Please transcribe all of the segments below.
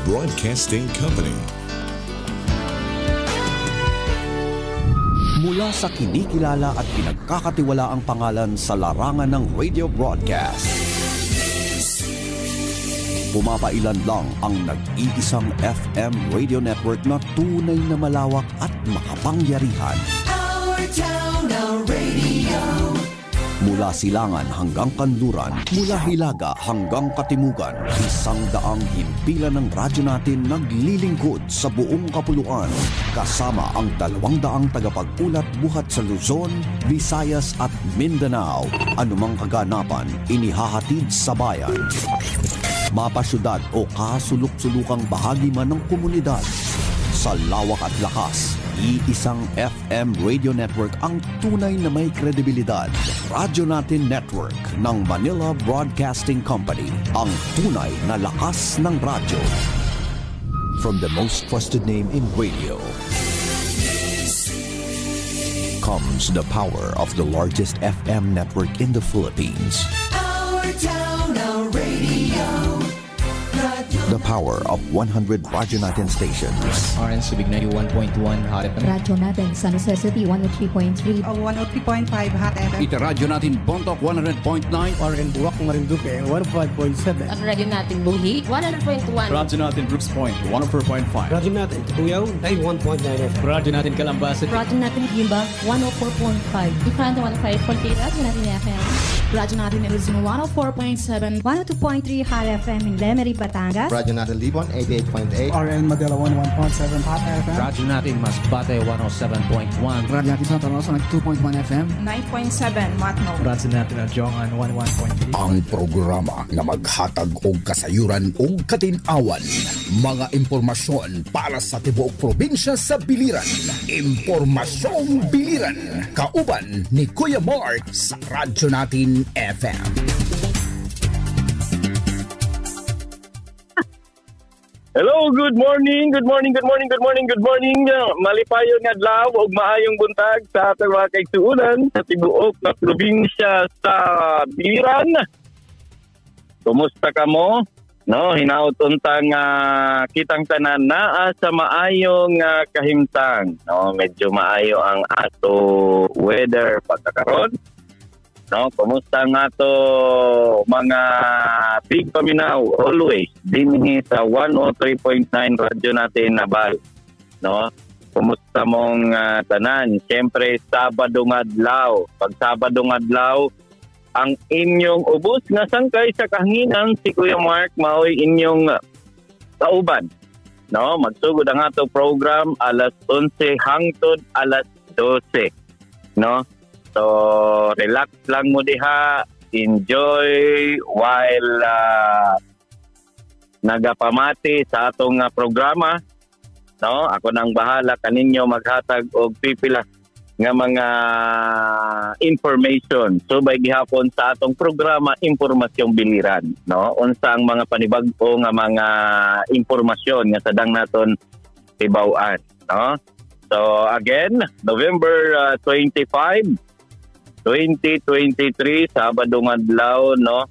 Broadcasting Company. Mula sa kinikilala at pinagkakatiwalaang pangalan sa larangan ng radio broadcast, pumapailan lang ang nag-iisang FM radio network na tunay na malawak at makapangyarihan. Our town, our radio. Mula Silangan hanggang Kanluran, mula Hilaga hanggang Katimugan, 100 himpilan ng radyo natin naglilingkod sa buong kapuluan. Kasama ang 200 tagapag-ulat buhat sa Luzon, Visayas at Mindanao. Anumang kaganapan, inihahatid sa bayan. Mapasyudad o kasulok-sulukang bahagi man ng komunidad. Sa lawak at lakas, iisang FM radio network ang tunay na may kredibilidad. Radyo Natin Network ng Manila Broadcasting Company, ang tunay na lakas ng radyo. From the most trusted name in radio comes the power of the largest FM network in the Philippines. Our town, our radio. The power of 100 Radyo Natin stations. RN Subic 91.1 Hot FM. Radyo Natin San Jose City 103.3. 103.5 Hot FM. Ita Radyo Natin Bontoc 100.9. RN Buwak Marinduque 105.7. Ang Radyo Natin Buhi 100.1. Radyo Natin Brooks Point 104.5. Radyo Natin Tubuyaw 91.9 FM. Radyo Natin Kalambasit. Radyo Natin Gimba 104.5. Ifranta 105.8. Radyo Natin FM. Radyo Natin Luzon 104.7. 102.3 Hot FM in Lemery, Batangas. Radyo Natin Libon 88.8. RN Madela 101.7 Hot FM. Radyo Natin Masbate 107.1. Radyo Natin Santa Rosa 2.1 FM. 9.7 Matno. Radyo Natin Adjongan 101.3. Ang programa na maghatag og kasayuran ug katinawan. Mga impormasyon para sa tibuok probinsya sa biliran. Impormasyong biliran. Kauban ni Kuya Mark sa Radyo Natin FM. Hello, good morning. Malipayon nga adlaw ug maayong buntag sa atong mga kaigsuonan sa tibuok na probinsya sa biliran. Kumusta ka mo? No, hinaut untang kitang tanan naa sa maayong kahimtang. No, medyo maayo ang ato weather pagkakaron. No, kumusta nga to mga big paminaw always dinhi sa 103.9 radyo natin Nabal. No, kumusta mong tanan? Siyempre Sabado nga adlaw. Pag Sabado nga adlaw, ang inyong ubos nga sangkay sa kahanginan si Kuya Mark maoy inyong kauban. No, magsugod ang ato program alas 11 hangtod alas 12. No? So, relax lang mo diha, enjoy while nagapamati sa atong programa. No, ako nang bahala kaninyo maghatag og pipila nga mga information. So, by gihapon sa atong programa, Impormasyong Biliran. No, unsa ang mga panibag-o nga mga impormasyon nga sadang naton tibaw-an. No, so again, November 25. 2023, Sabado nga adlaw, no?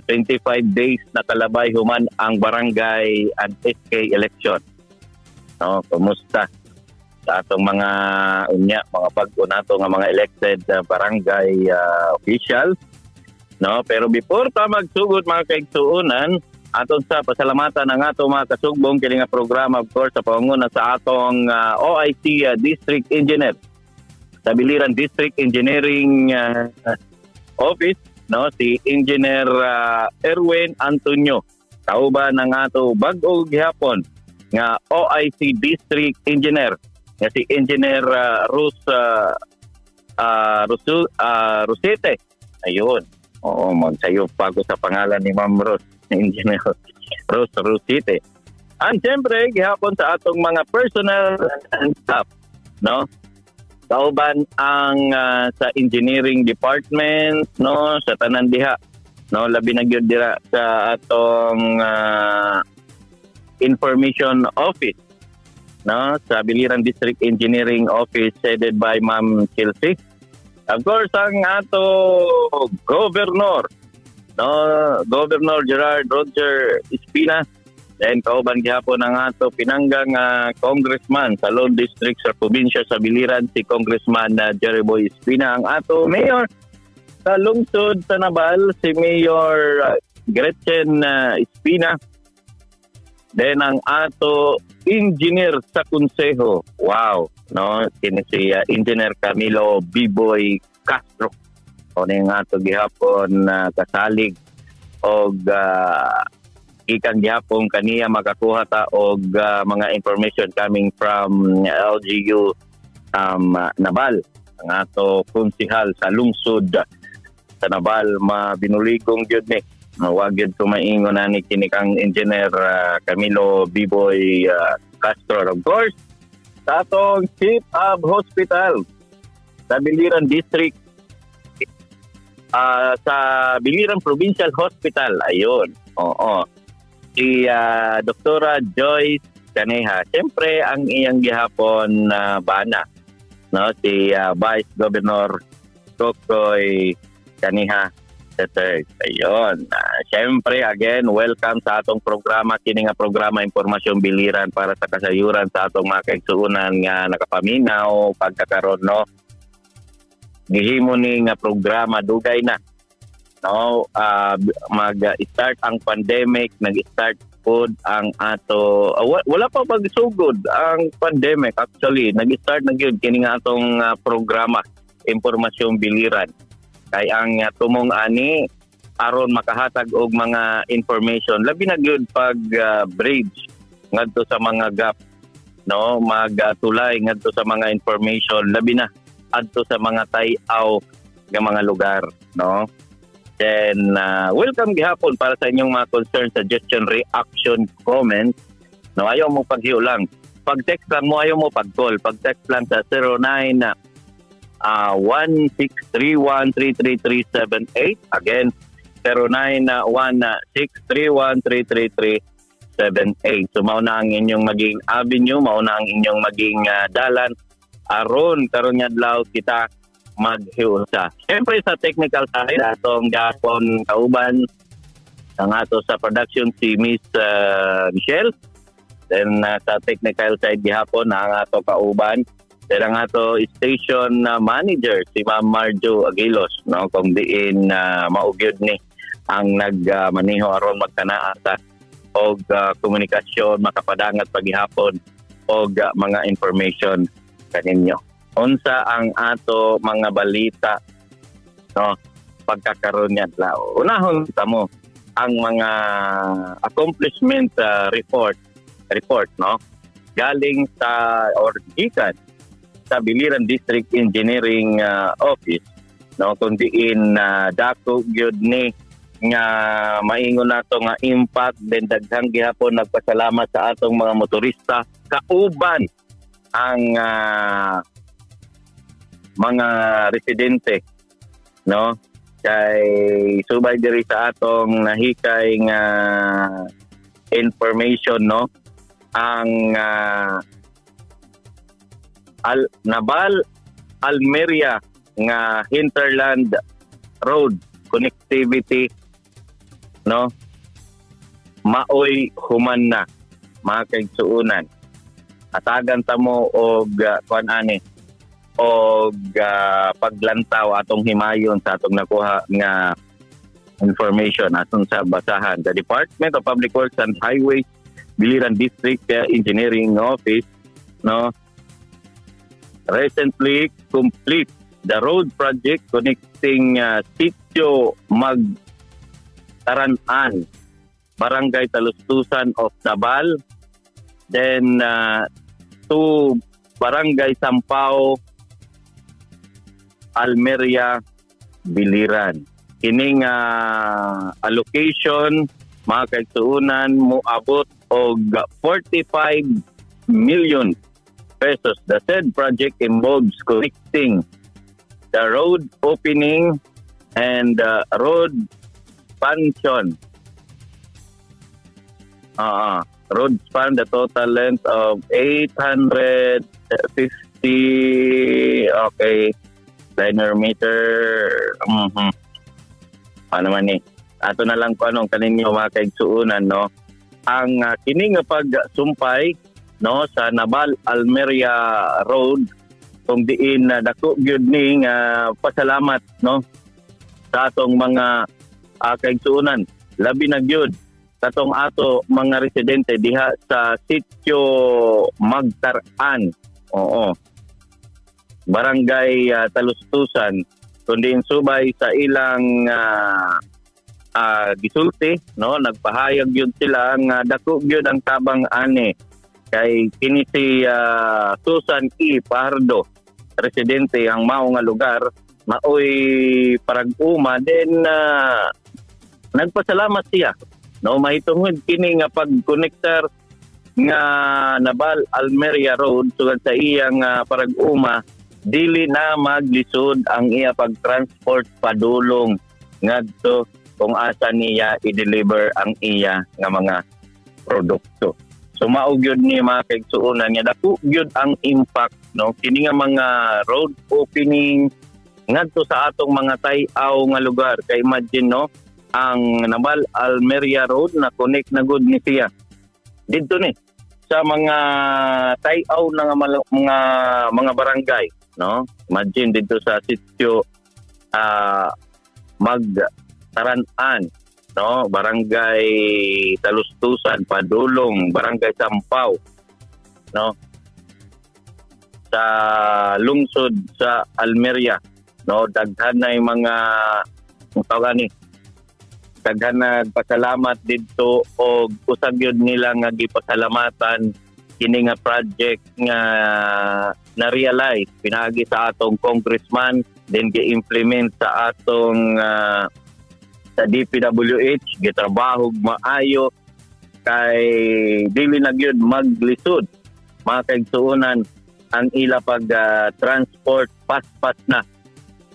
25 days na kalabay human ang barangay and SK election. No, kumusta sa atong mga mga bag-o nato nga mga elected barangay officials, no? Pero before ta magsugod mga kaigsuonan, aton sa pasalamatan ang ato mga kasugbong kini nga programa, of course, sa pangunguna sa atong OIC District Engineer sa Biliran District Engineering Office, no, si Engineer Erwin Antonio. Kauban ng ato bag-o gihapon nga OIC District Engineer nga si Engineer Rosete. Ayun. Oo, magsayo pa ako sa pangalan ni Ma'am Ros, Engineer Rosete. And siyempre, gihapon sa atong mga personnel and staff, no? Kauban ang sa engineering department, no, sa tanan diha, no, labi na gyud dira sa atong information office, no, sa Biliran District Engineering Office headed by Ma'am Chelsea. Of course, ang ato governor, no, Governor Gerard Roger Espina, Then kauban gihapon ang ato pinanggang congressman sa Lone District sa probinsya sa Biliran, si Congressman Jerry Boy Espina. Ang ato mayor sa lungsod sa Nabal, si Mayor Gretchen Espina. Then ang ato engineer sa konseho, wow, no, kini si Engineer Camilo Biboy Castro. O yung ato gihapon kasalig og ikan gihapon kaniya makakuha ta og mga information coming from LGU Nabal. Ang ato konsehal sa lungsod sa Nabal, mabinuligong gyud ni. Wag gyud kumaingon na ni kini kang Engineer Camilo Biboy Castro. Of course, sa atong Chief of Hospital sa Biliran District, sa Biliran Provincial Hospital, ayun. Oo. Si Dr. Joyce Caneja. Siyempre, ang iyang gihapon bana, no? Si Vice Governor Kokoy Caneja III. Ayun. Siyempre, again, welcome sa atong programa. Kini nga programa Impormasyon Biliran para sa kasayuran sa atong mga kaigsuunan nga nakapaminaw, pagkakaroon, no? Gihimo ni nga programa, dugay na. No, mag-start ang pandemic, nag-start pod ang ato wala pa pagsugod ang pandemic. Actually, nag-start na gyud kini nga atong programa Impormasyon Biliran. Kay ang tumong ani aron makahatag og mga information labi na gyud pag bridge ngadto sa mga gap, no, magtulay ngadto sa mga information labi na adto sa mga tay-aw nga mga lugar, no. Then, welcome gihapon para sa inyong mga concern, suggestion, reaction, comment. No, ayaw mo paghiyo lang. Pag-text lang mo, ayaw mo pag-call. Pag-text lang sa 09-1631-33378. Again, 09-1631-33378. So, mauna ang inyong maging avenue, mauna ang inyong maging dalan. Aron, karon nga adlaw kita maghiusa. Siyempre sa technical side, atong gapon kauban ang ato sa production si Miss Michelle. Then sa technical side gihapon ang ato kauban. Then ang ato station manager si Ma'am Marjo Aguilos, no, kung diin maugyod ni ang nagmaniho aron magkanaa sa og komunikasyon makapadangat paghihapon og mga information kaninyo. Unsa ang ato mga balita, no, pagkakaroon niya adlaw. Unahon ta mo ang mga accomplishment report, no, galing sa or gikan sa Biliran District Engineering Office, no, kung diin dako gyud ni nga maingon nato nga impact. Then daghang gihapon nagpasalamat sa atong mga motorista kauban ang mga residente, no, kay subay diri sa atong nahikay nga information, no, ang Nabal Almeria nga hinterland road connectivity, no, maoy human na mga kaigsuunan. Atagan ta mo og kuan ani og paglantaw atong himayon sa atong nakuha nga information atong sa basahan. The Department of Public Works and Highways Biliran District Engineering Office, no, recently complete the road project connecting Sitio Magtaranan, Barangay Talustusan of Nabal, then to Barangay Sampao, Almeria, Biliran. Kining allocation mga kaigsuunan moabot og 45 million pesos. The said project involves connecting the road opening and road expansion. Road span, the total length of 850 linear meter. Ano man ni? Ato na lang ko anong kaninyo mga kaigsuunan, no? ang kini nga pagsumpay no sa Naval Almeria Road kung diin dako gyud ni nga pasalamat no sa atong mga kaigsuonan labi na gyud katong ato mga residente diha sa sitio Magtaran. Oo. Barangay Talustusan kundi subay sa ilang gisulti no nagpahayag yun sila nga dako gyud ang tabang ani kay kini si Susan E. Pardo residente ang mao nga lugar maoy parag-uma then nagpasalamat siya no mahitungod kini nga pag-connector nga Naval Almeria Road sugad sa iyang parag-uma dili na maglisod ang iya pag-transport padulong ngadto kung asa niya i-deliver ang iya nga mga produkto. So maog yun ni mga kaigsuonan niya dako gyud ang impact no kini nga mga road opening ngadto sa atong mga tay-aw nga lugar kay imagine no ang Naval Almeria Road na connect na gud ni siya didto ni sa mga tay-aw na mga barangay no imagine dito sa sitio Magtaran no barangay Talustusan Padulong barangay Sampaw no sa lungsod sa Almeria no daghan na mga tawag daghan nagpasalamat didto og usag yun nila nga gipasalamatan kini nga project nga na-realize pinagi sa atong congressman then gi-implement sa atong sa DPWH gitrabaho maayo kay dili na gyud maglisod mga kaigsuonan ang ila pag transport pas-pas na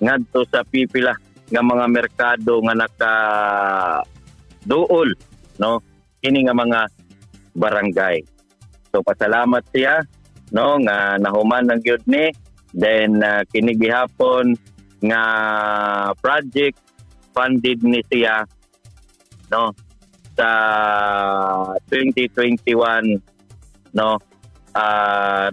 ngadto sa pipila nga mga merkado nga naka duol no kini nga mga barangay. So pasalamat siya no nga nahuman ng gyud ni then kini gihapon nga project funded ni siya no sa 2021 no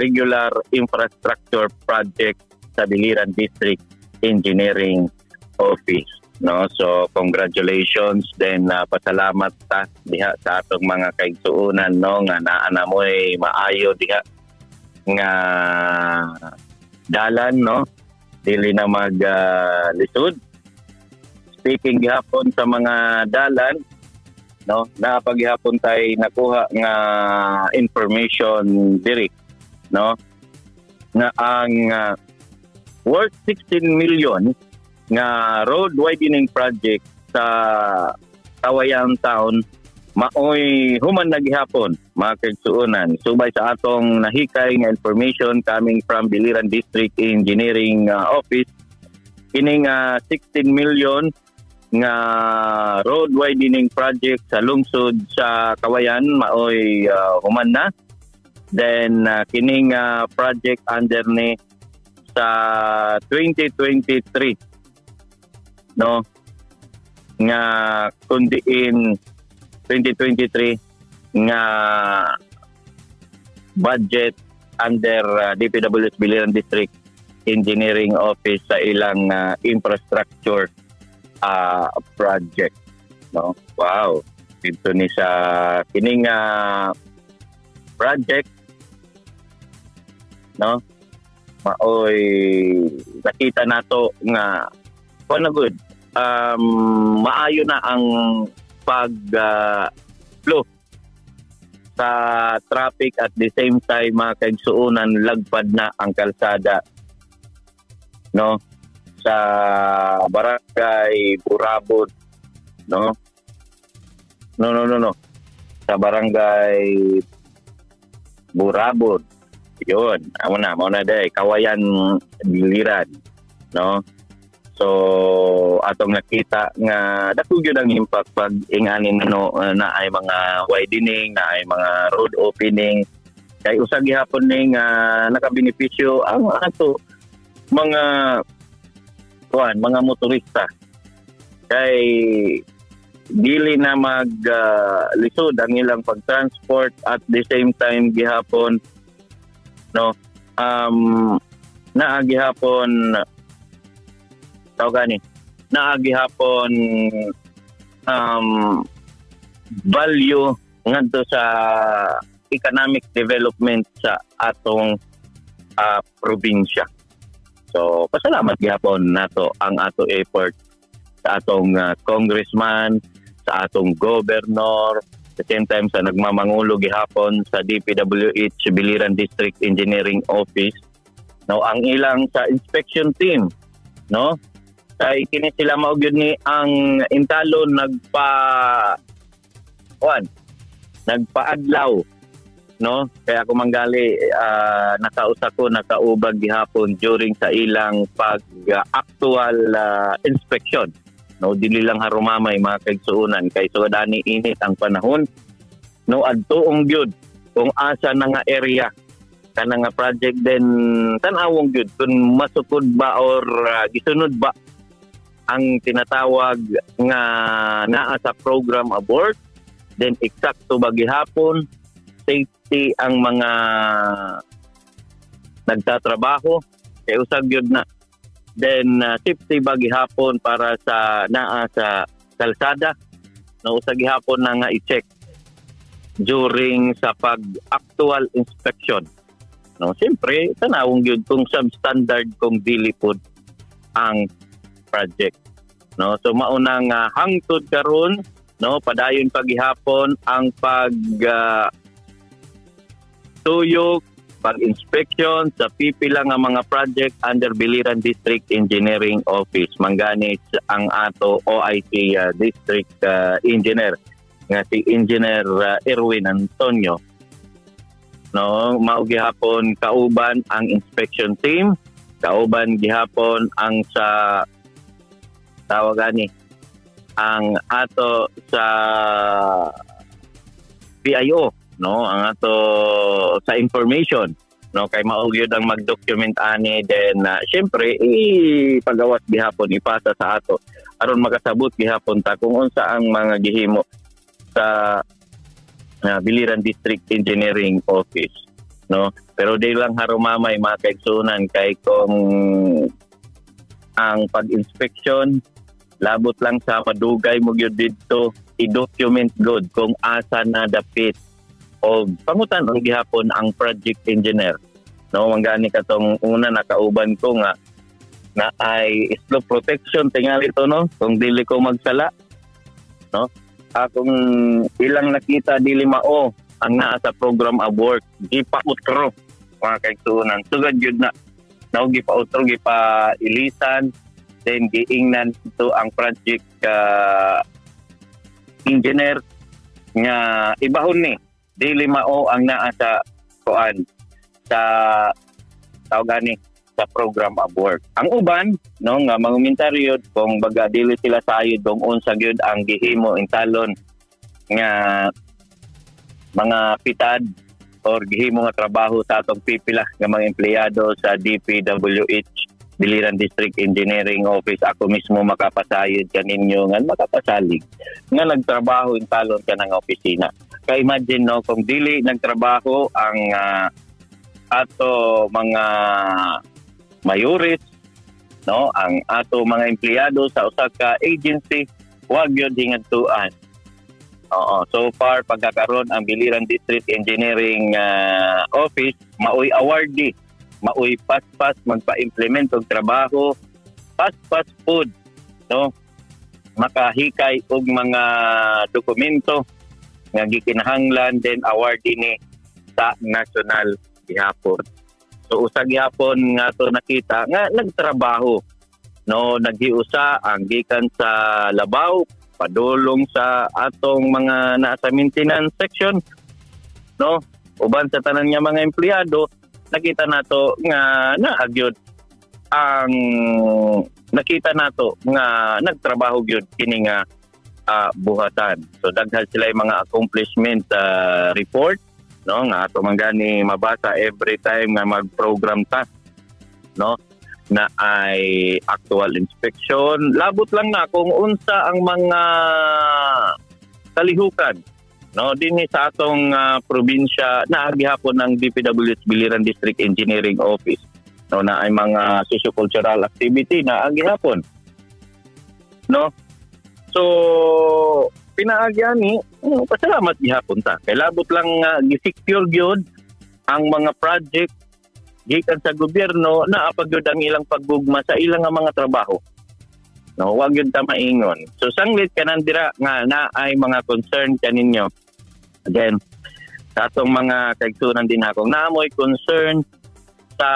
regular infrastructure project sa Biliran District Engineering Office no so congratulations then pasalamat ta diha sa atong mga kaigsuonan no nga naa na moy maayo diha nga dalan no dili na lisod. Speaking gihapon sa mga dalan no napaghihapon tay nakuha nga information diri no nga ang worth 16 million nga road widening project sa Kawayan Town maoy human na gihapon mga kaigsuonan subay sa atong nahikay nga information coming from Biliran District Engineering Office kini nga 16 million nga road widening project sa lungsod sa Kawayan maoy human na then kini nga project under ni sa 2023 no nga kundiin 2023 nga budget under DPWH Biliran District Engineering Office sa ilang infrastructure project no wow dito ni sa kining project no maoy nakita nato nga na good maayo na ang pag flow sa traffic at the same time mga kaigsuonan lagpad na ang kalsada no sa barangay Burabod no sa barangay Burabod yun amo na day Kawayan Biliran no so atong nakita nga dako gyud ang impact pag inganin no na ay mga widening na ay mga road opening kay usag gihapon ning nakabenepisyo ang ato mga mga motorista kay dili na lisod ang ilang pagtransport at the same time gihapon no naagihapon value ngadto sa economic development sa atong probinsya. So pasalamat gihapon nato ang ato effort sa atong congressman, sa atong governor, at the same time sa nagmamangulo gihapon sa DPWH Biliran District Engineering Office. No, ang ilang sa inspection team, no? Kay kini sila mao gyud ni ang intalon nagpaadlaw, no? Kaya ako manggali nakaubag gihapon during sa ilang actual inspection. No, dili lang harumamay mga kaigsuunan kay sugdani init ang panahon. No, adtuong gyud kung asa na nga area kana nga project then tan-awong gyud kung masukod ba or gisunod ba ang tinatawag nga naa sa program abort, then eksakto ba gihapon, safety ang mga nagtatrabaho kay usag gyud na. Then safety ba gihapon para sa naa sa kalsada, no, usag gihapon na nga i-check during sa pag-actual inspection. No, siyempre tanawong gyud kung substandard kung dili pod ang project. No, so maunang hangtod karon, no, padayon pagihapon ang tuyok, pag-inspection sa pipila nga mga project under Biliran District Engineering Office. Mangganit ang ato OIC District Engineer nga si Engineer Erwin Antonio. No, mao gihapon kauban ang inspection team, kauban gihapon ang sa tawagani ang ato sa PIO, no, ang ato sa information, no, kay mao gyud ang mag-document ani, then syempre pagawas gihapon ipasa sa ato aron makasabot gihapon ta kung unsa ang mga gihimo sa Biliran District Engineering Office, no. Pero di lang harumamay mga kaigsunan kay kung ang pag-inspection labot lang sa madugay mo gyud didto i-document good kung asa na dapit o pangutan ang gihapon ang project engineer, no. Manggani katong una nakauban ko nga na ay slope protection tingali to, no, kung dili ko magsala, no. Kung ilang nakita dili mao ang naa sa program of work, gipautro mga kaigsunan sugad gyud na gipautro gipailisan, then giingnan ito ang project engineer nga ibahon ni dili mao ang naa sa kuan sa tawagani sa program of work. Ang uban, no, nga mangumentaryo kung baga dili sila sayod kung unsa gyud ang gihimo intalon nga mga pitad or gihimo nga trabaho sa atong pipila nga mga empleyado sa DPWH Biliran District Engineering Office. Ako mismo makapasayod kaninyo nga makapasalig nga nagtrabaho intalon ka ng opisina. Kaya imagine, no, kung dili nagtrabaho ang ato mga mayores, no, ang ato mga empleyado sa usa ka agency, wag yun hingadtuan. Oo, so far pagkakaroon ang Biliran District Engineering Office maoy awardee, maoy pas-pas magpa-implement og trabaho, pas-pas food, no, makahikay og mga dokumento nga gikinahanglan, then awardee ni sa national gihapon. So usag gihapon nga to nakita nga nagtrabaho, no, naghiusa ang gikan sa labaw padulong sa atong mga naa sa maintenance section, no, uban sa tanan nga mga empleyado. Nakita nato nga naagyod ang nakita nato nga nagtrabaho gyud kini nga buhatan. So daghan sila yung mga accomplishment report, no, nga ato manggani mabasa every time nga mag-program ta, no. na ay actual inspection. Labot lang na kung unsa ang mga kalihukan, no, dinhi sa atong probinsya na gihapon ng DPWH Biliran District Engineering Office, no, na ay mga sociocultural activity na gihapon, no. So pinaagyan ni pasalamat gihapon ta kay labot lang gi-secure gyud ang mga project gikan sa gobyerno na apagyud ang ilang paggugma sa ilang mga trabaho. No, wag yun ta maingon. So sanglit kanandira nga na ay mga concern kaninyo. Again, sa atong mga kaigsunan din akong naamoy concern sa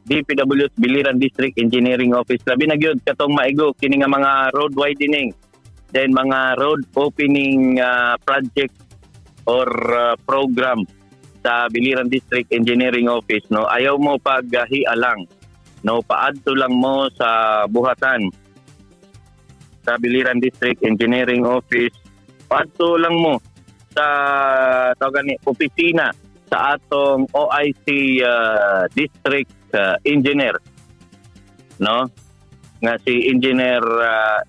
DPWH Biliran District Engineering Office. Labi na gyud katong maigo kini nga mga road widening, then mga road opening project or program sa Biliran District Engineering Office, no. Ayaw mo paghialang, no, paadto lang mo sa buhatan sa Biliran District Engineering Office, paadto lang mo sa tawag ni opisina sa atong OIC District Engineer, no, nga si Engineer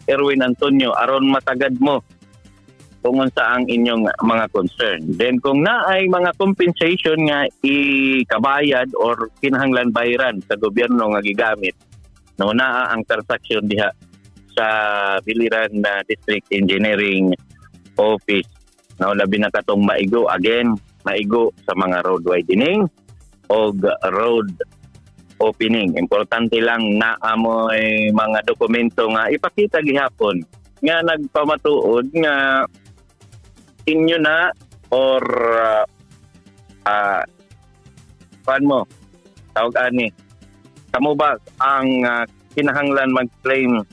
Erwin Antonio, aron matagad mo kung unsa ang inyong mga concern. Then kung naay mga compensation nga ikabayad or kinahanglan bayaran sa gobyerno nga gigamit, no, naa ang transaction diha sa Biliran District Engineering Office, no, labi na katong maigo, again maigo sa mga road widening o road opening. Importante lang na amoy mga dokumento nga ipakita gihapon nga nagpamatuod nga inyo na or paano mo tawag ani kamo ba ang kinahanglan mag-claim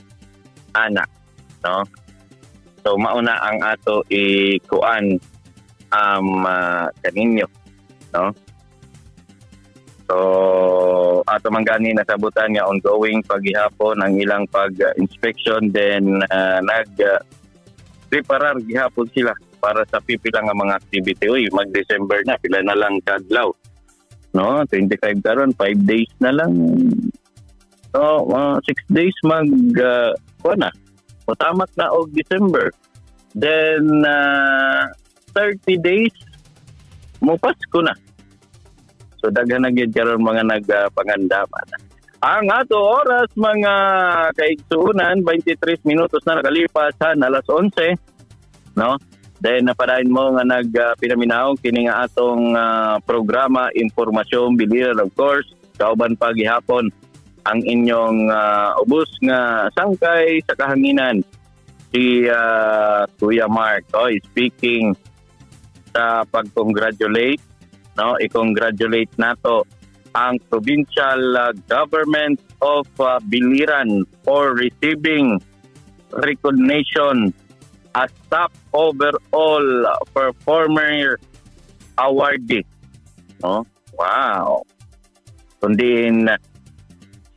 anak, no. So mauna ang ato ikuan kaninyo, no. So ato man gani nasabutan nga ongoing paghihapon ang ilang pag-inspection, then preparar gihapon sila para sa pipila nga mga activity. Uy, mag-December na, pila na lang kadlaw, no, 25 karon, 5 days na lang, so 6 days na mutamat na og December, then 30 days mo Pasko na. So daghan na gyud karon mga nagpangandaman. Ang ato oras mga kaigsuunan, 23 minutos na nakalipas sa alas 11, no. Then napadayon mo nga nagpinaminaw kini nga atong programa Impormasyon Biliran, of course, kauban pa gihapon ang inyong ubos nga sangkay sa kahanginan si Kuya Mark. Speaking sa pag-congratulate, no, i-congratulate nato ang provincial government of Biliran for receiving recognition as top overall performer awardee, no. Wow. Kundin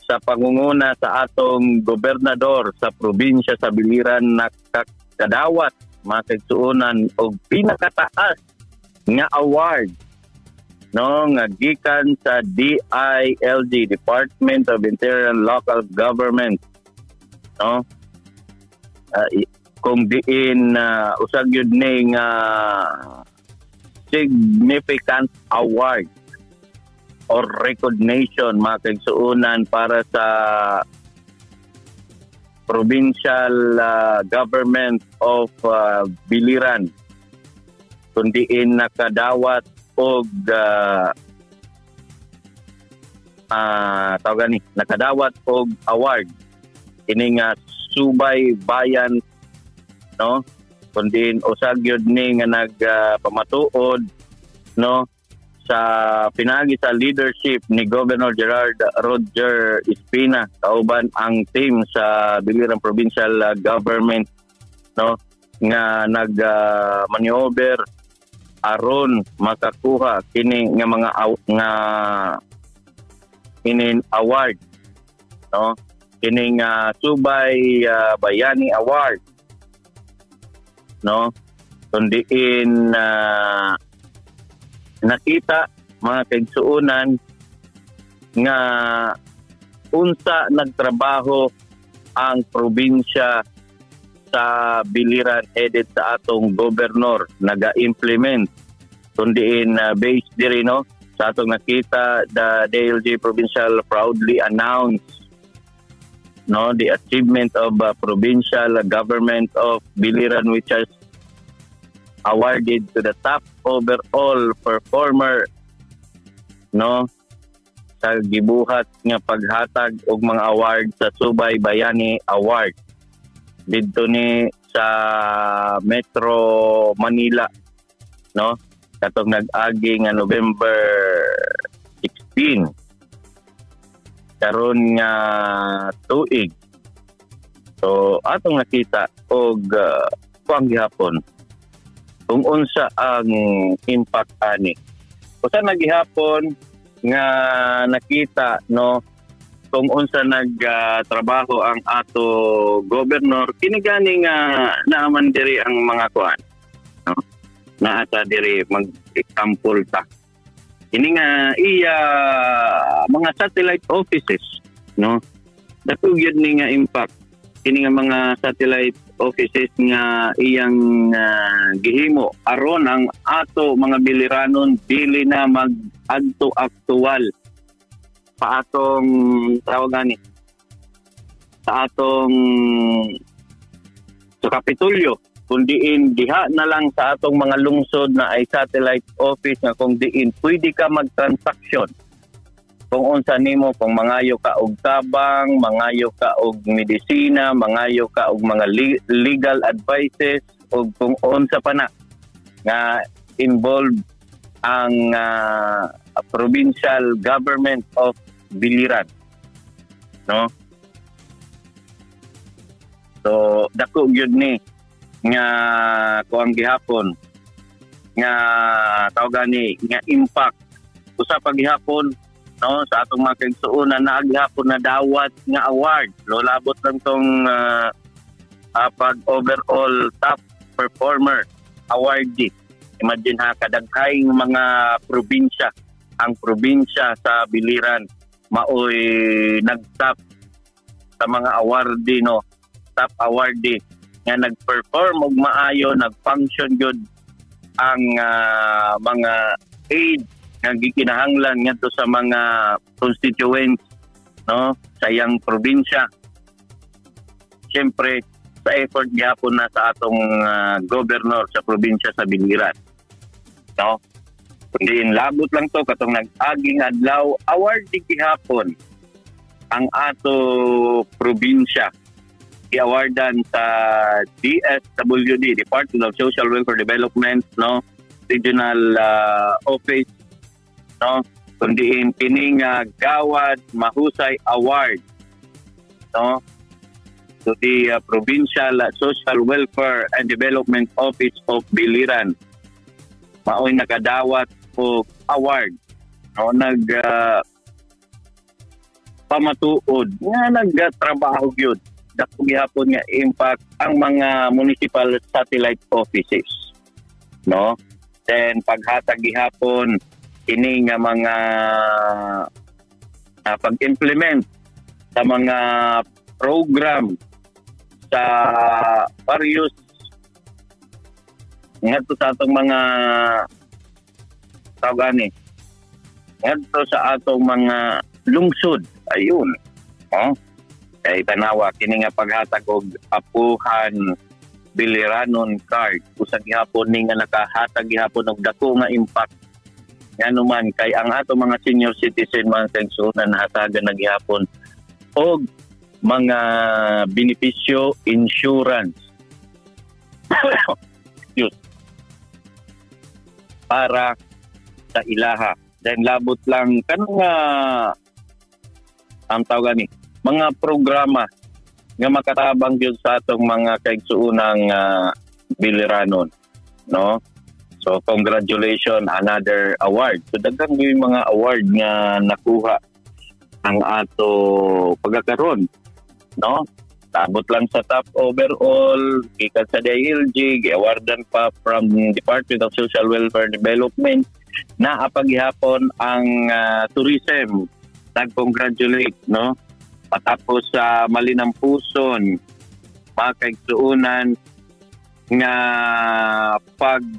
sa pangunguna sa atong gobernador sa probinsya sa Biliran, nakakadawat mga kaigsuonan og pinakataas nga award, no, nga gikan sa DILG, Department of Interior and Local Government, no. Kung diin usag yun ning significant award or recognition mga kaigsuonan para sa provincial government of Biliran, kung diin nakadawat og nakadawat og award ini nga Subay Bayan, no, kundi usag yun ni nga nagpamatuod, no, sa pinagi sa leadership ni Governor Gerard Roger Espina kauban ang team sa Biliran Provincial Government, no, nga nag-maneuver aron makakuha kini nga mga inin award, no, kini nga Subay Bayani Award, no, kundiin nakita mga kaigsuonan nga unsa nagtrabaho ang probinsya sa biliran headed sa atong gobernador naga-implement kundiin based diri no sa atong nakita the DLG provincial proudly announced no the achievement of provincial government of Biliran which has awarded to the top overall performer no sa gibuhat nga paghatag og mga award sa Subay Bayani Award didto ni sa Metro Manila no katong nag-agi nga November 16 karon nga tuig. So atong nakita og kuang gihapon kung unsa ang impact ani. Usa nagihapon nga nakita no kung unsa nagtrabaho ang ato gobernador kini gani nga naaman diri ang mga kuan no naa ta diri mag-example ta. Ini nga iya mga satellite offices no dako gyud ni nga impact kini nga mga satellite offices nga iyang gihimo aron ang ato mga biliranon dili na mag-adto aktual sa atong tawagani sa atong sa Kapitolyo kundiin diha na lang sa atong mga lungsod na ay satellite office nga kung diin pwede ka mag-transaction kung unsa nimo kung mangayo ka og tabang, mangayo ka og medisina, mangayo ka og mga legal advices o kung unsa pa na nga involved ang provincial government of Biliran no so dako gyud ni nga kuang gihapon nga tawagani nga impact usa pa gihapon no sa atong mga kaigsuonan na gihapon na dawat nga award lolabot lang tong pag overall top performer awardee. Imagine ha kadaghay mga probinsya ang probinsya sa Biliran maoy nagtap sa mga awardee no top awardee nga nag-perform og maayo nag-function good ang mga aid nga gikinahanglan ngadto sa mga constituents no sa iyang probinsya. Siyempre sa effort gyapon na sa atong gobernador sa probinsya sa Biliran no kundi labot lang to katong nag-aging adlaw award gihapon ang ato probinsya i-awardan sa DSWD Department of Social Welfare Development no regional office no kundi kining Gawad Mahusay Award no to the Provincial Social Welfare and Development Office of Biliran. Maoy nakadawat og award no pamatuod nga nagtrabaho gyud dako gihapon nga impact ang mga municipal satellite offices no then paghatag gihapon ini nga mga pag-implement sa mga program sa various ngadto sa atong mga tawagani ngadto sa atong mga lungsod ayun oh kay tanawa kini nga paghatag og apuhan Biliranon card usa gihapon ni nga nakahatag gihapon og dako nga impact ngano man kay ang ato mga senior citizen mga kaigsuonan nahatagan na gihapon og mga benepisyo insurance para sa ilaha then labot lang kanang ang tawag ni mga programa nga makatabang gyud sa atong mga kaigsuonang Biliranon no so congratulations another award so daghang yung mga award nga nakuha ang ato pagkakaroon no tabot lang sa top overall gikan sa DILG gi-awardan pa from Department of Social Welfare Development na apagihapon ang tourism nag-congratulate no Patapos sa Malinampuson, makaigsuunan nga pag-host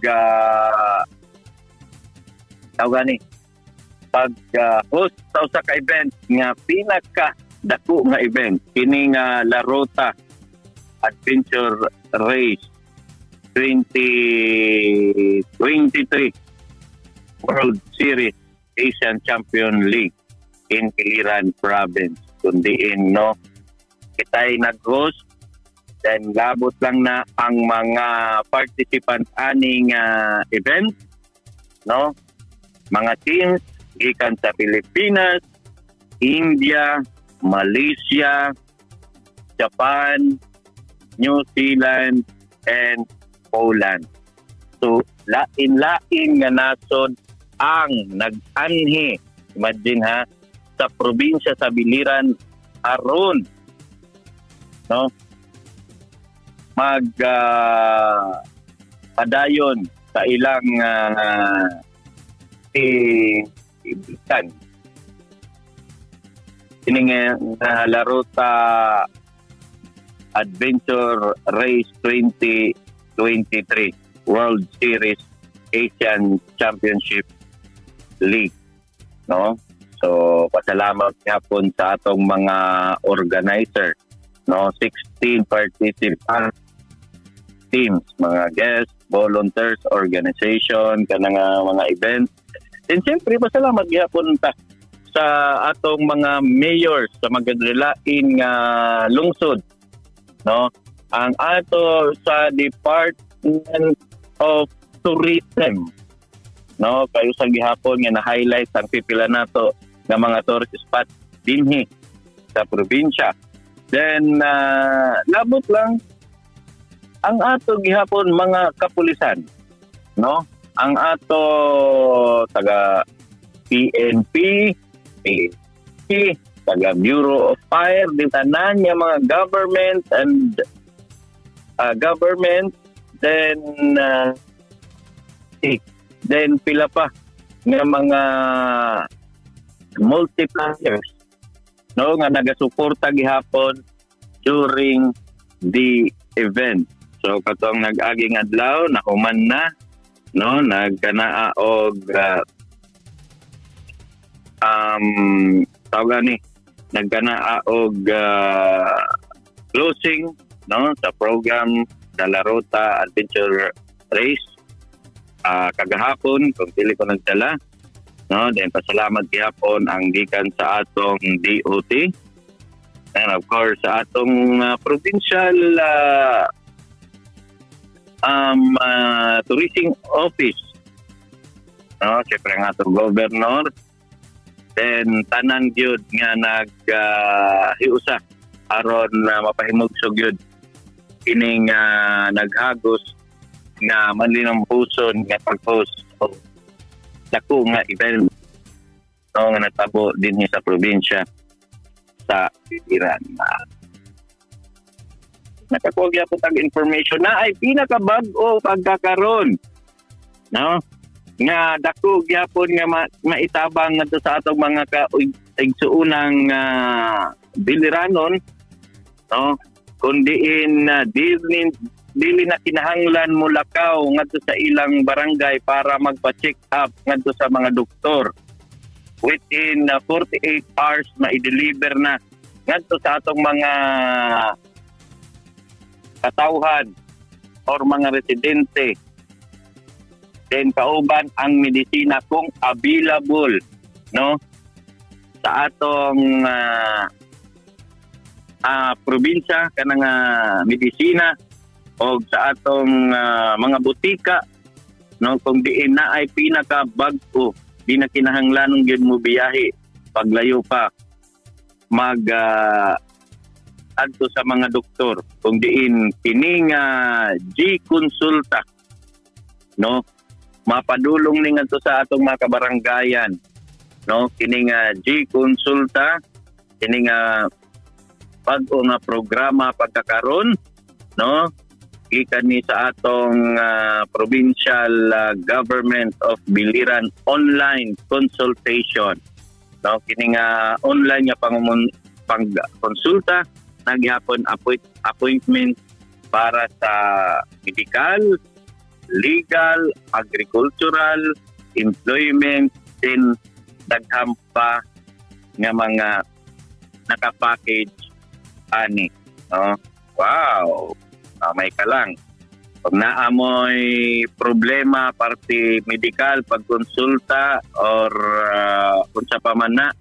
sa usa ka event nga pinaka dako nga event kini nga La Ruta Adventure Race 2023 World Series Asian Champion League in Iliran Province. Kundiin, no? Kita'y nag-host, then labot lang na ang mga participants aning event, no? Mga teams gikan sa Pilipinas, India, Malaysia, Japan, New Zealand, and Poland. So, lain-lain nga nasod ang nag-anhi, imagine ha, sa probinsya sa Biliran aron, no, padayon sa ilang ibigan. Ini nga La Ruta Adventure Race 2023 World Series Asian Championship League, no? So pasalamat gyapon sa atong mga organizer, no? 16 participant teams, mga guests, volunteers, organization, kanang mga events. And siyempre pasalamat gyapon ta sa atong mga mayors sa magdalain nga lungsod, no? Ang ato sa Department of Tourism, no, kayo sa gihapon nga na-highlight ang pipila nato nga mga tourist spot dinhi sa probinsya. Then labot lang ang ato gihapon mga kapulisan, no, ang ato taga PNP, taga Bureau of Fire, din tanan nga mga government and then pila pa nga mga multipliers, no, nga nagasuporta gihapon during the event. So katong nag-aging adlaw nahuman na, no, nagkanaa og nagkanaa og closing, no, sa program sa La Ruta Adventure Race kagahapon kung pili ko nagdala, no. Then pasalamat gihapon ang gikan sa atong DOT and of course sa atong provincial tourism office, no, siyempre ang atong governor, then tanan gyud nga naghiusa aron mapahimugsog gyud kining naghagos nga Malinampuson nga pag-host o dako nga event, no, nga natabo din sa probinsya sa Iliran. Nakakuha po tag information na ay pinakabag-o pagkakaroon, no, nga dako gyapon nga maitabang ngadto sa atong mga kaigsuunang Biliranon, no, kundiin dili na kinahanglan mulakaw ngadto sa ilang barangay para magpa-check up ngadto sa mga doktor. Within 48 hours ma-deliver na ngadto sa atong mga katawhan or mga residente. Then kauban ang medisina kung available, no, sa atong probinsya kanang medisina o sa atong mga butika, no, kung diin na ay pinaka-bag-o, di na kinahanglanong gyud mo biyahe paglayo pa adto sa mga doktor, kung diin kining G-Consulta, no, mapadulong ning adto sa atong mga kabarangayan, no, kining G-Consulta, kining bag-o nga programa pagkakaron, no, gikan ni sa atong provincial government of Biliran online consultation, no, kining online nga pag-konsulta, nagyapon appointment para sa medical, legal, agricultural, employment, din daghang pa nga mga naka-package ani. No? Wow! May ka lang. Pag naamoy problema, parte medical, pagkonsulta, or kung sa pamana,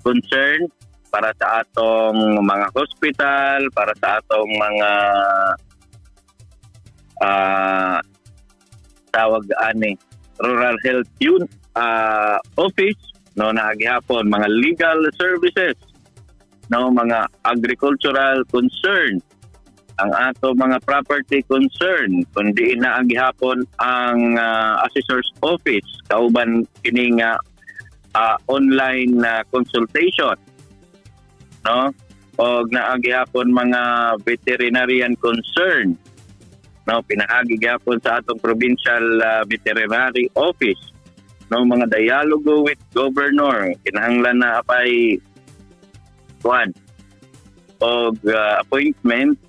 concern para sa atong mga hospital, para sa atong mga tawag ani rural health office, no, naagihapon mga legal services, no, mga agricultural concern, ang ato mga property concern, kundi naagihapon ang assessor's office, kauban kining online consultation, no, o naagihapon mga veterinarian concern, no, pinahagi gyapon sa atong provincial veterinary office, no, mga dialogo with governor, kinahanglan na apay appointment.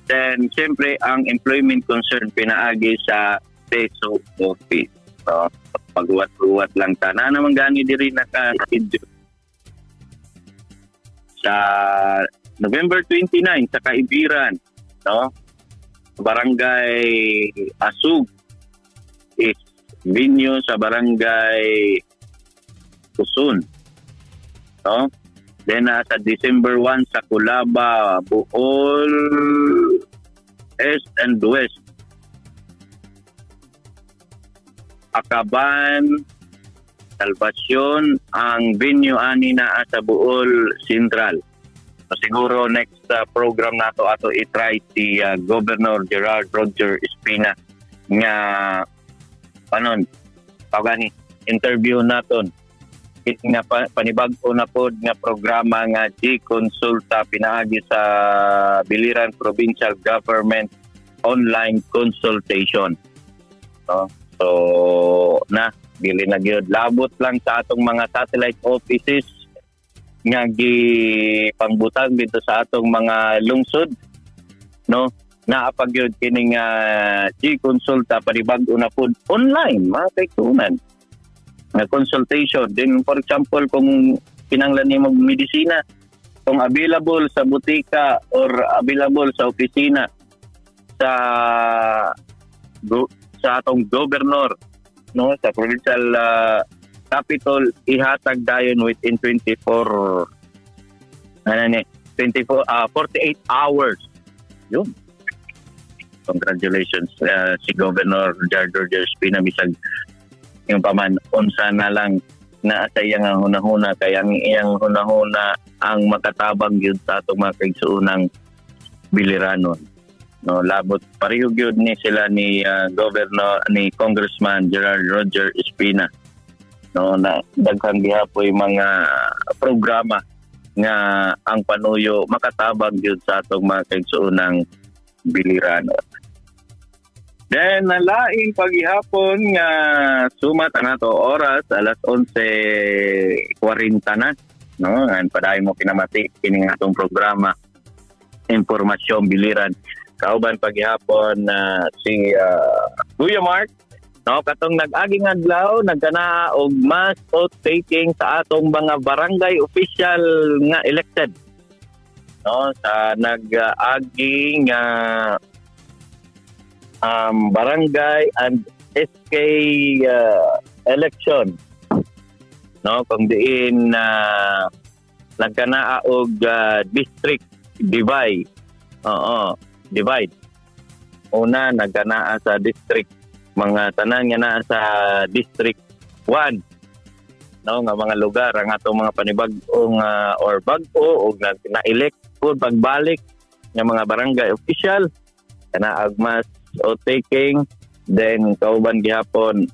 Then siyempre ang employment concern pinaagi sa PESO office. So paghuwat-huwat lang ta na naman gani diri naka-schedule sa November 29 sa Kaibiran, no, Barangay Asug is venue sa Barangay Kusun, no? Then sa December 1 sa Culaba, Bohol East and West, Akaban, Salvacion ang venue ani na sa Bohol Central. So siguro next program nato ato i-try si Governor Gerard Roger Espina nga panon pagani interview naton nga panibag-o na pod nga programa nga G-Consulta pinaagi sa Biliran Provincial Government Online Consultation. So na dili na gyud labot lang sa atong mga satellite offices nga gipangbutang dito sa atong mga lungsod, no, naapag yun kining G-Consulta panibag-o na pod online mga kaigsunan nga consultation. Then for example kung kinanglan nimo medisina, kung available sa butika or available sa opisina sa atong governor, no, sa provincial capital, ihatag dayon within 48 hours. Yun. Congratulations si Governor Gerard Roger Espina, bisag yung paman unsa na lang na sa iyang hunahuna, kaya ang iyang hunahuna ang makatabang yun sa atong mga kaigsuunang Biliranon, no, labot pareho gyud ni sila ni Governor ni Congressman Gerard Roger Espina, no, na daghang gihapoy mga programa nga ang panuyo makatabang yun sa atong mga kaigsuunang Biliranon. Then nalaing paghihapon nga sumat ang ato oras alas 11:40 na, no, and paday mo kinamati kining atong programa Impormasyon Biliran. Kauban paghihapon si Kuya Mark, no, katong nag-aging adlaw nagkana og mass vote taking sa atong mga barangay official nga elected, no, sa nag-aging barangay and SK election, no, kung diin nagkanaa og district divide. Divide. Una nagkanaa sa district mga tanan nga naa sa district 1, no, nga mga lugar ang atong mga panibag-ong or bag-o og na-elect po pagbalik nga mga barangay official kana agmas o taking. Then kauban gihapon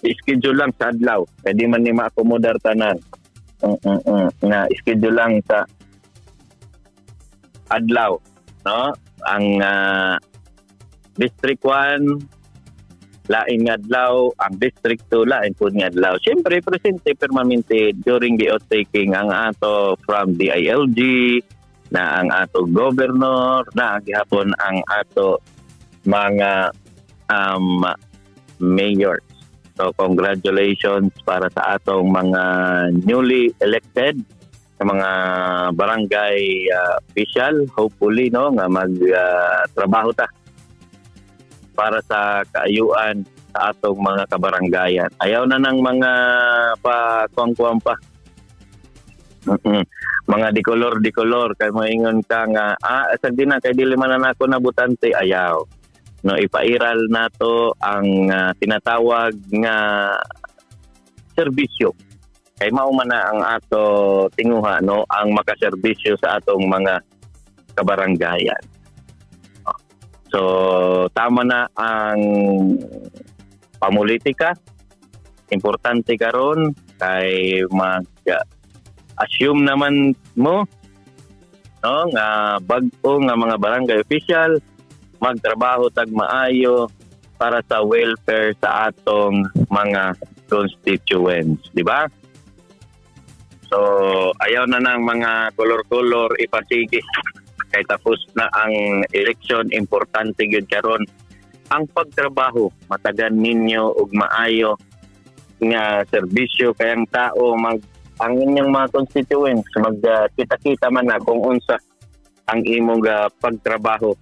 schedule lang sa adlaw, pwede man ni ma-accommodar tanan na schedule lang sa adlaw, no, ang district 1 lain nga adlaw, ang district 2 lain po nga adlaw. Siyempre, presente permanente during the oath taking ang ato from DILG, na ang ato governor, na gihapon ang ato mga mayors. So, congratulations para sa atong mga newly elected sa mga barangay official. Hopefully, no, nga mag-trabaho ta para sa kaayuan sa atong mga kabaranggayan. Ayaw na ng mga kuwang-kuwang pa. Mga dikolor kay moingon ka nga asag din na kay dili man na ako nabutante, ayaw. No, ipairal nato ang tinatawag nga serbisyo. Kay mao man na ang ato tinguha, no, ang makaserbisyo sa atong mga kabaranggayan. So, tama na ang pamulitika. Importante karon kay mag-assume naman mo, no, nga bag-o nga mga barangay official magtrabaho tag maayo para sa welfare sa atong mga constituents, di ba? So, ayaw na ng mga kolor-kolor ipasige. Kay tapos na ang election, importante gyud karon ang pagtrabaho, matagan ninyo og maayo nga serbisyo kay ang tao ang inyong mga constituents magkita-kita man na kung unsa ang imong pagtrabaho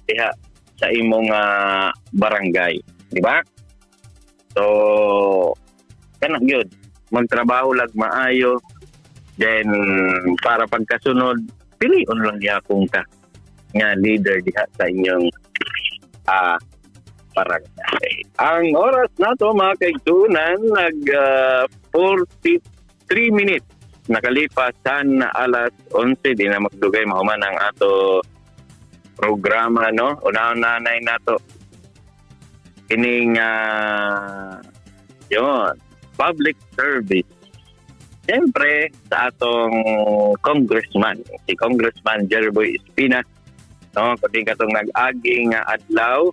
diha sa imong barangay, di ba? So, kana gyud magtrabaho lag maayo, then para pagkasunod piliun lang yapong ka nga leader diha sa inyong barangay. Ang oras nato mga kaigsunan nag 43 minutes nakalipas na alas 11, di na magdugay mahuman ang ato programa, no? Una-unanay nato kining yon public service. Siyempre, sa atong congressman, si Congressman Jeriboy Espina, no, kundi katong nag-agi nga adlaw,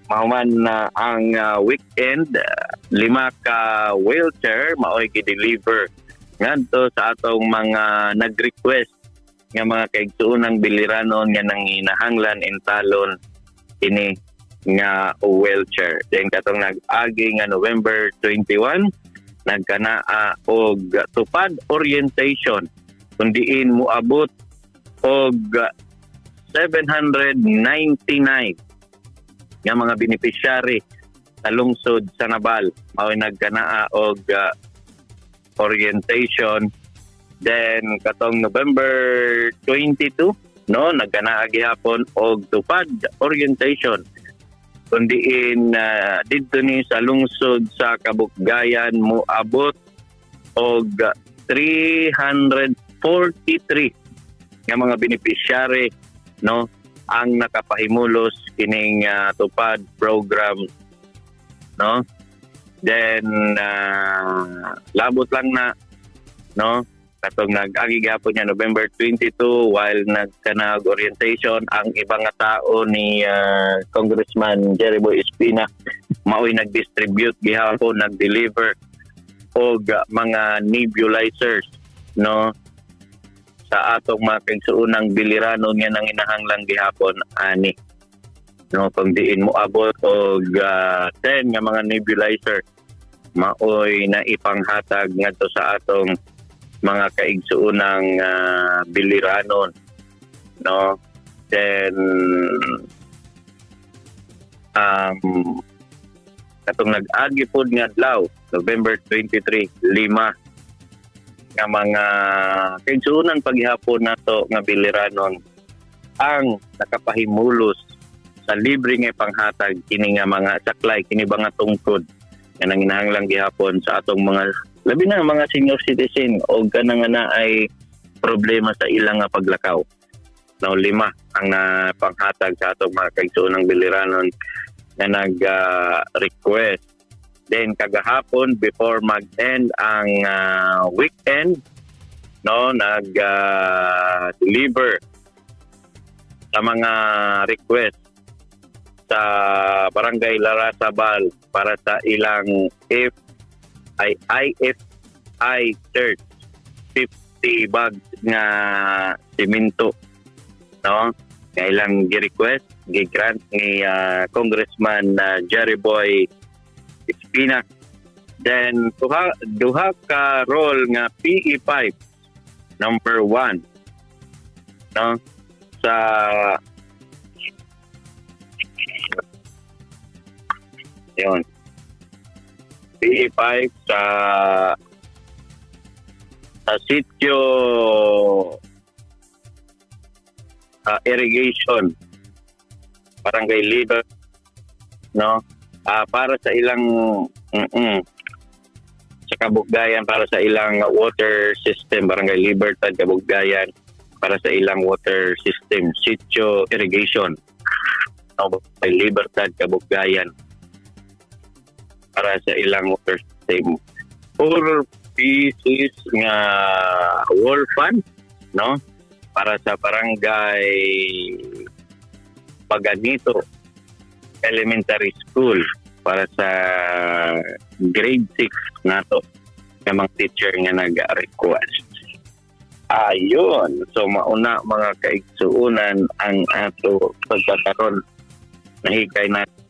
mahuman na ang weekend, 5 ka wheelchair, maoy gi-deliver ngadto sa atong mga nag-request nga mga kaigsuunang biliranon nga nanginahanglan intalon ini nga wheelchair. Then katong nag-agi nga November 21, nagkanaa og tupad orientation kundiin moabot og 799 nga mga beneficiary sa lungsod sa Nabal mao nagkanaa og orientation. Then katong November 22, no, nagkanaa gihapon og tupad orientation kundiin dito ni sa lungsod sa Kabukgayan moabot og 343 nga mga beneficiary, no, ang nakapahimulos kining tupad program, no. Then labot lang na, no, katong nag-agi gapon niya November 22 while nagkanag orientation ang ibang nga tao ni Congressman Jeriboy Espina maoy nag-distribute gihapon, nag-deliver og mga nebulizers, no, sa atong mga kaigsuunang biliranon nga nanginahanglan gihapon ani, no, kung diin mo abot og 10 nga mga nebulizer maoy na ipanghatag ngadto sa atong mga kaigsuunang biliranon, no. Then katong nag-agi pod nga adlaw November 23, 5 nga mga kaigsuunan paghihapon nato nga biliranon ang nakapahimulos sa libre nga panghatag kini nga mga saklay, kini ba nga tungkod nga nanginahanglan gihapon sa atong mga labi na mga senior citizen o kanang na ay problema sa ilang nga paglakaw. No, 5 ang panghatag sa atong mga kaigsuunang biliranon na nag-request. Then kagahapon before mag-end ang weekend, no, nag-deliver sa mga request sa sa Barangay Larasabal para sa ilang IFI Church 50 bags nga simento, no, nga ilang gi-request gi-grant ni Congressman Jerry Boy Espina. Then duha ka roll nga PE pipe number 1, no, sa yon PE pipe sa sitio irrigation Barangay Liber, no, para sa ilang sa Kabuggayan, para sa ilang water system Barangay Libertad Kabuggayan, para sa ilang water system sitio irrigation, no, Barangay Libertad Kabuggayan, para sa ilang water system. 4 pieces nga wall fan, no, para sa Barangay Paganito Elementary School, para sa grade 6 nato ng mga teacher nga nag-request. Ayun, so mauna mga kaigsuunan ang ato pagkakaroon nahikay natin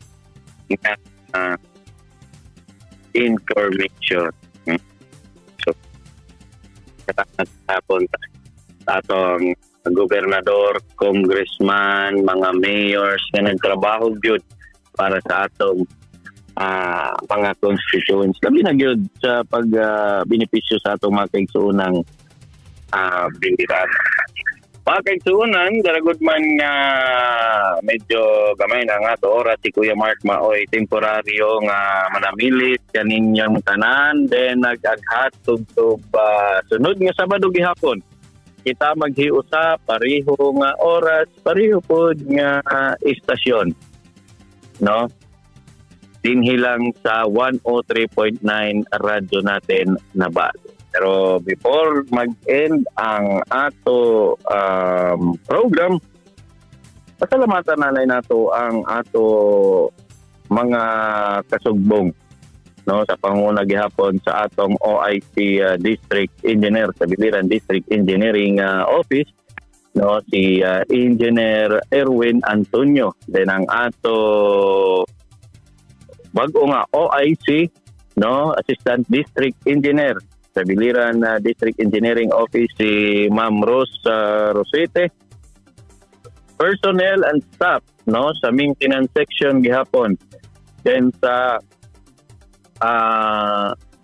information. So katapon atong gobernador, congressman, mga mayors na nagtrabaho gyud para sa atong mga constituents. Labi na gyud sa pag-benepisyo sa atong mga kaigsuunang biliran. Mga kaigsuunan, daragod man nga medyo gamay na nga to oras si Kuya Mark Maoy temporaryo nga manamilit kaninyang tanan, then nag-aghatog to sunod nga Sabado gihapon kita maghiusa pareho nga oras, pareho pod nga istasyon, no, dinhi lang sa 103.9 radyo natin na base. Pero before mag-end ang ato program, pasalamatan na nato ang ato mga kasugbong, no, sa panguna gihapon sa atong OIC District Engineer sa Biliran District Engineering Office, no, si Engineer Erwin Antonio, then ang ato bago nga OIC, no, Assistant District Engineer sa Biliran District Engineering Office, si Ma'am Rose Rosete. Personnel and staff, no, sa maintenance section gihapon, then sa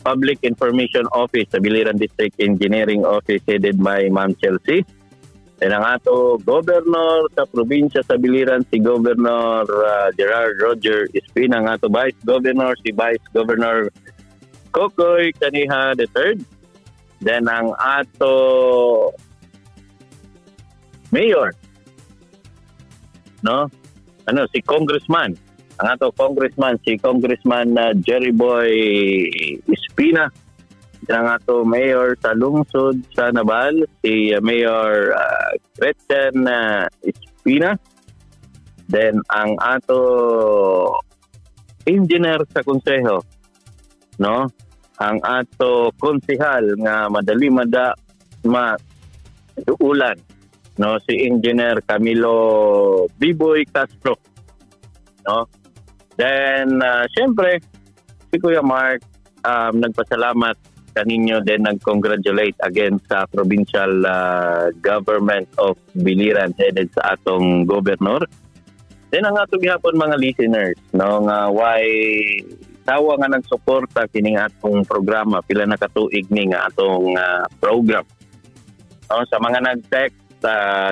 Public Information Office sa Biliran District Engineering Office headed by Ma'am Chelsea. And ang ato governor sa probinsya sa Biliran, si Governor Gerard Roger Espina. Ang ato Vice Governor, si Vice Governor Kokoy Kaniha III. Then ang ato Mayor, no, si Congressman. Ang ato Congressman, si Congressman Jerry Boy Espina. Ang ato Mayor sa lungsod sa Nabal, si Mayor Gretchen Espina. Then ang ato engineer sa konseho, no, ang ato konsehal nga madali ulan, no, si Engineer Camilo Biboy Castro, no. Then syempre si Kuya Mark nagpasalamat kaninyo, then nag-congratulate again sa provincial government of Biliran headed sa atong governor. Then ang atong gihapon mga listeners, no, nga why tawa nga nagsuporta kining atong programa, pila na katuig ni nga atong program. No, sa mga nag-text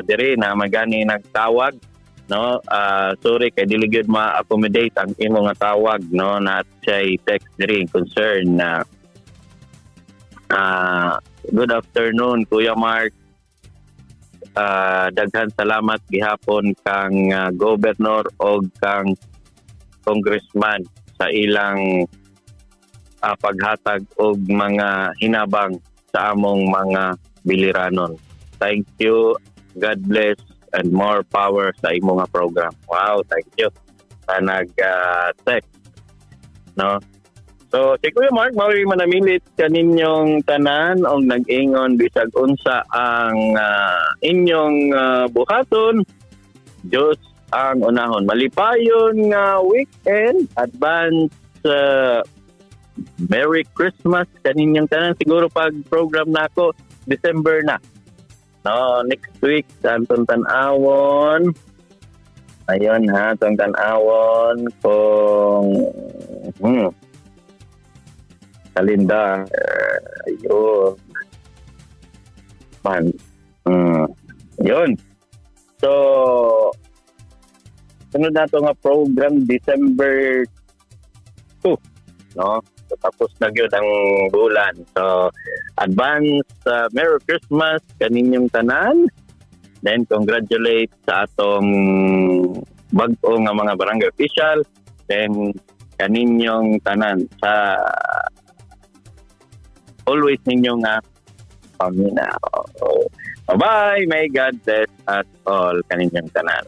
dire na magani nagtawag, no, sorry kay dili gyud ma-accommodate ang imo nga tawag, no, na say text dire concern na good afternoon Kuya Mark, daghan salamat gihapon kang governor o kang congressman sa ilang paghatag og mga hinabang sa among mga Biliranon. Thank you, God bless, and more power sa imong program. Wow, thank you. nag-text. No? So, si Kuya Mark, mawari manamilit kaninyong tanan o nag-ingon bisag unsa ang inyong buhaton. Diyos ang unahon. Malipayon nga weekend, advance Merry Christmas kaninyong tanan. Siguro pag program na ako, December na. No, next week, atong tan-awon. Ayun ha, atong tan-awon kung kalendar. Ayun. Man. Yun. So, sunod na ito nga program, December 2. No? So, tapos na yun ang bulan. So, advance Merry Christmas kaninyong tanan. Then, congratulate sa atong bag-o nga mga barangay official. Then, kaninyong tanan sa always ninyo nga pamina. Bye! May God bless us all kaninyong tanan.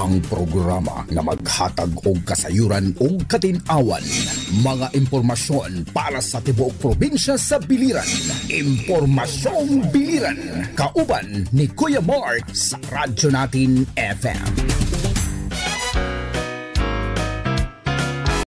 Ang programa na maghatag og kasayuran ug katin-awan, mga impormasyon para sa tibuok probinsya sa biliran. Impormasyong Biliran, kauban ni Kuya Mark sa Radyo Natin FM.